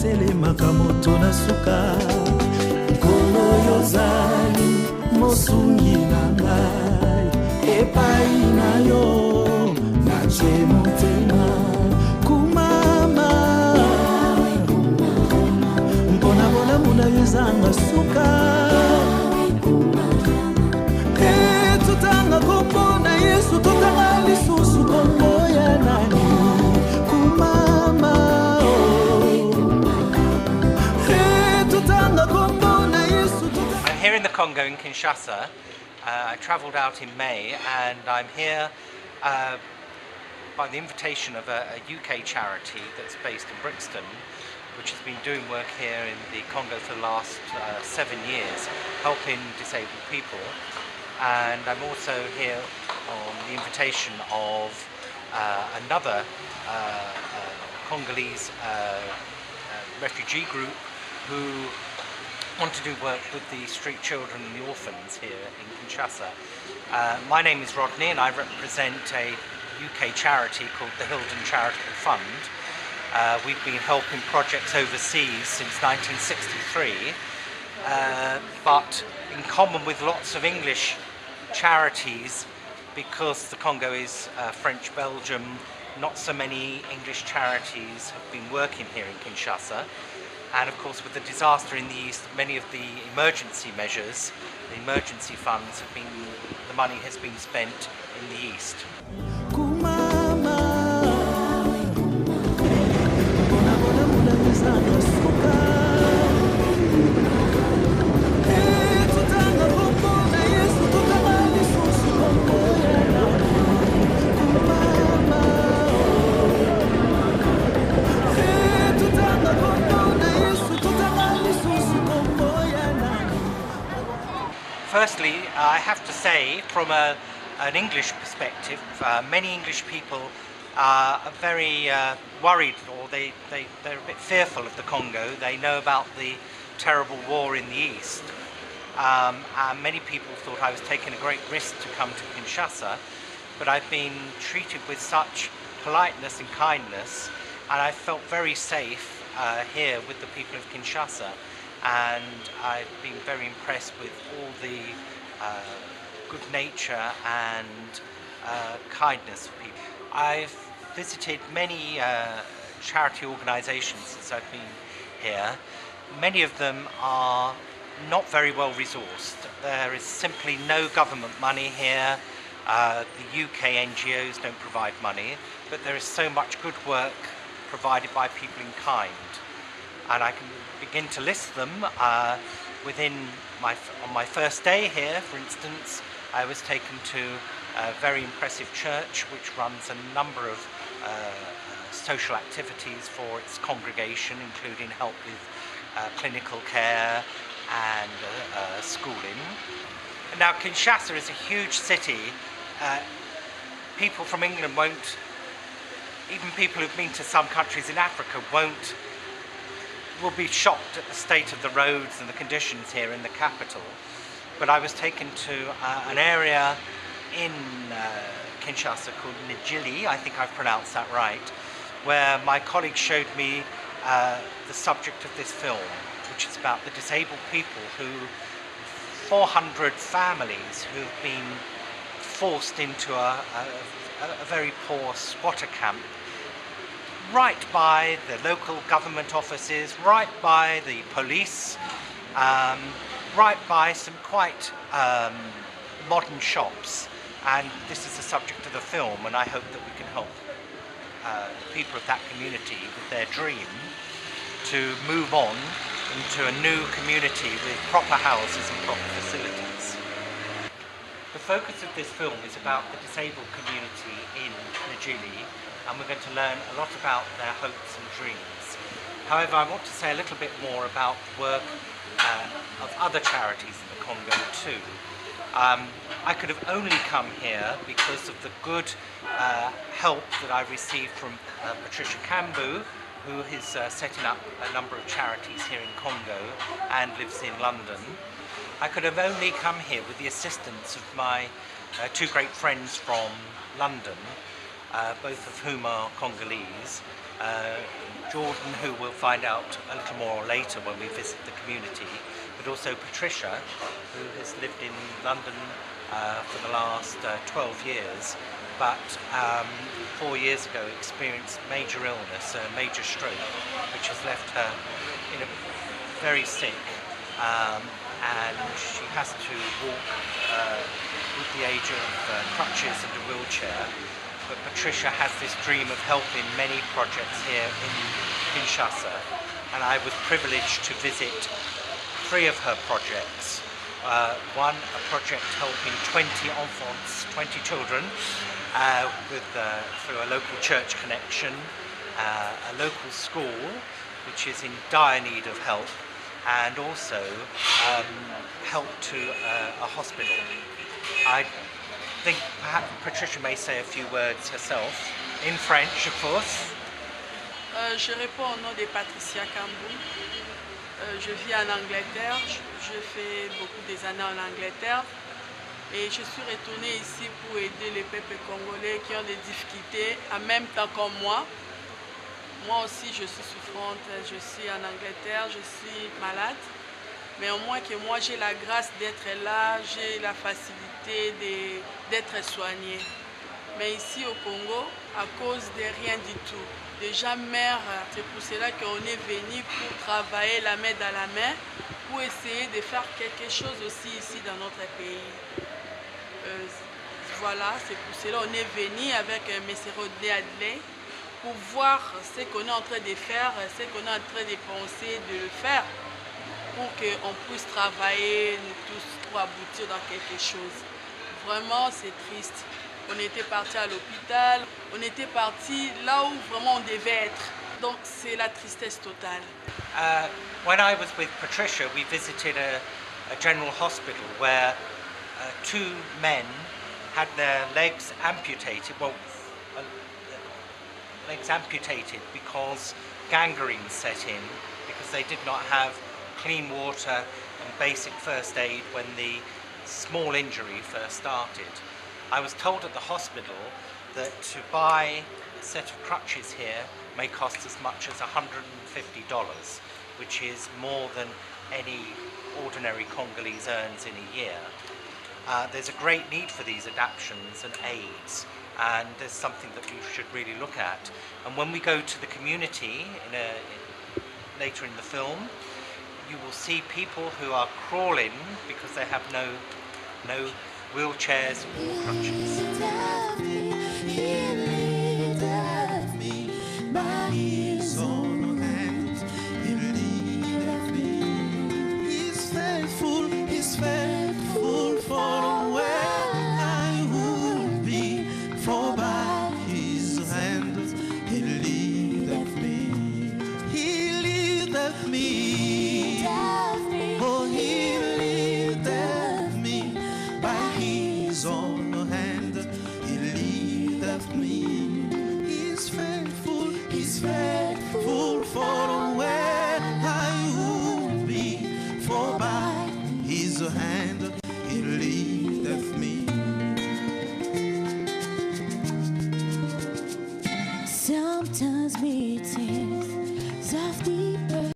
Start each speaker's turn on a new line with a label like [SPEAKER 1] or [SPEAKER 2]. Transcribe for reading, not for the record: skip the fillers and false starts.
[SPEAKER 1] telemaka moto na suka nkolo yozali mosungi na ngai epai na yo natie motema kumama mpona bolamu na yo ezanga suka tutanga kombo na Yesu tutanga lisusu kombo ya nani kumama
[SPEAKER 2] I'm here in the Congo in Kinshasa. I travelled out in May and I'm here by the invitation of a UK charity that's based in Brixton, which has been doing work here in the Congo for the last 7 years, helping disabled people. And I'm also here on the invitation of another Congolese refugee group who want to do work with the street children and the orphans here in Kinshasa. My name is Rodney and I represent a UK charity called the Hilden Charitable Fund. We've been helping projects overseas since 1963, but in common with lots of English charities, because the Congo is French Belgium, not so many English charities have been working here in Kinshasa. And of course, with the disaster in the east, many of the emergency measures, the emergency funds have been, the money has been spent in the east. Firstly, I have to say, from an English perspective, many English people are very worried, or they're a bit fearful of the Congo. They know about the terrible war in the east. And many people thought I was taking a great risk to come to Kinshasa, but I've been treated with such politeness and kindness, and I felt very safe here with the people of Kinshasa. And I've been very impressed with all the good nature and kindness of people. I've visited many charity organisations since I've been here. Many of them are not very well resourced. There is simply no government money here. The UK NGOs don't provide money, but there is so much good work provided by people in kind. And I can begin to list them. On my first day here, for instance, I was taken to a very impressive church which runs a number of social activities for its congregation, including help with clinical care and schooling. Now, Kinshasa is a huge city. People from England won't, even people who've been to some countries in Africa will be shocked at the state of the roads and the conditions here in the capital. But I was taken to an area in Kinshasa called Njili, I think I've pronounced that right, where my colleague showed me the subject of this film, which is about the disabled people 400 families who've been forced into a very poor squatter camp, right by the local government offices, right by the police, right by some quite modern shops. And this is the subject of the film, and I hope that we can help the people of that community with their dream to move on into a new community with proper houses and proper facilities. The focus of this film is about the disabled community in Njili, and we're going to learn a lot about their hopes and dreams. However, I want to say a little bit more about the work of other charities in the Congo too. I could have only come here because of the good help that I received from Patricia Kambu, who is setting up a number of charities here in Congo and lives in London. I could have only come here with the assistance of my two great friends from London, both of whom are Congolese, Jordan, who we'll find out a little more later when we visit the community, but also Patricia, who has lived in London for the last 12 years, but 4 years ago experienced major illness, a major stroke, which has left her very sick, and she has to walk with the age of crutches and a wheelchair. But Patricia has this dream of helping many projects here in Kinshasa, and I was privileged to visit 3 of her projects. One, a project helping 20 enfants, 20 children, through a local church connection, a local school which is in dire need of help, and also help to a hospital. I think perhaps Patricia may say a few words herself, in French of course.
[SPEAKER 3] Je réponds au nom de Patricia Kambou. Je vis en Angleterre, je fais beaucoup des années en Angleterre et je suis retournée ici pour aider les peuples congolais qui ont des difficultés en même temps que moi. Moi aussi je suis souffrante, je suis en Angleterre, je suis malade, mais au moins que moi j'ai la grâce d'être là, j'ai la facilité d'être soignée. Mais ici au Congo, à cause de rien du tout, déjà mère, c'est pour cela qu'on est venu pour travailler la main dans la main, pour essayer de faire quelque chose aussi ici dans notre pays. Voilà, c'est pour cela qu'on est venu avec M. Rodney Adley pour voir ce qu'on est en train de faire, ce qu'on est en train de penser de le faire, pour qu'on puisse travailler nous tous pour aboutir dans quelque chose. Vraiment, c'est triste. On était parti à l'hôpital, on était parti là où vraiment on devait être. Donc c'est la tristesse totale.
[SPEAKER 2] When I was with Patricia, we visited a general hospital where 2 men had their legs amputated, legs amputated because gangrene set in, because they did not have clean water and basic first aid when the small injury first started. I was told at the hospital that to buy a set of crutches here may cost as much as $150, which is more than any ordinary Congolese earns in a year. There's a great need for these adaptations and aids, and there's something that we should really look at. And when we go to the community later in the film, you will see people who are crawling because they have no wheelchairs or crutches.
[SPEAKER 1] He's faithful for where I would be, for by his hand he leadeth me. He leadeth me. Oh, he leadeth me. By his own hand he leadeth me.